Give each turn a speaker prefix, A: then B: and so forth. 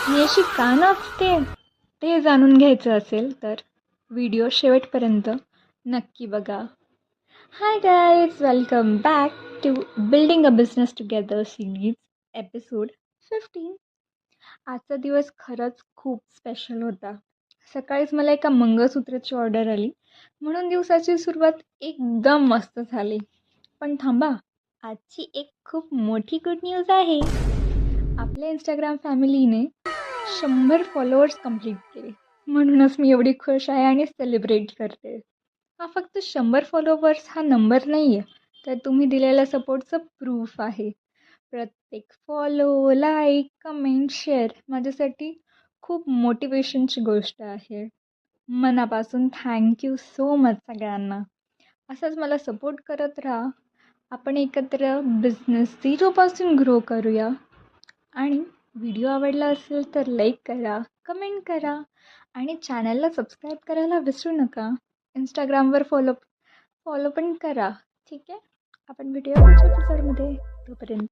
A: मी अशी का नाचते ते जाणून घ्यायचं असेल तर व्हिडिओ शेवटपर्यंत नक्की बघा. Hi guys, welcome back to building a business together series episode 15. आजचा दिवस खरंच खूप स्पेशल होता. सकाळीच मला एका मंगळसूत्राची ऑर्डर आली, म्हणून दिवसाची सुरुवात एकदम मस्त झाली. पण थांबा, आजची एक खूप मोठी गुड न्यूज आहे. आपल्या इंस्टाग्राम फॅमिलीने 100 फॉलोअर्स कंप्लीट केले, म्हणूनच मी एवढी खुश आहे आणि सेलिब्रेट करते. हा फक्त 100 फॉलोअर्स हा नंबर नाही आहे, तर तुम्ही दिलेल्या सपोर्टचं प्रूफ आहे. प्रत्येक फॉलो, लाईक, कमेंट, शेअर माझ्यासाठी खूप मोटिवेशनची गोष्ट आहे. मनापासून थँक्यू सो मच सगळ्यांना. असंच मला सपोर्ट करत राहा. आपण एकत्र बिझनेस झिरोपासून ग्रो करूया. आणि व्हिडिओ आवडला असेल तर लाईक करा, कमेंट करा आणि चॅनलला सबस्क्राईब करायला विसरू नका. इंस्टाग्रामवर फॉलो फॉलो पण करा. ठीक आहे, आपण भेटूया पुढच्या एपिसोडमध्ये. तोपर्यंत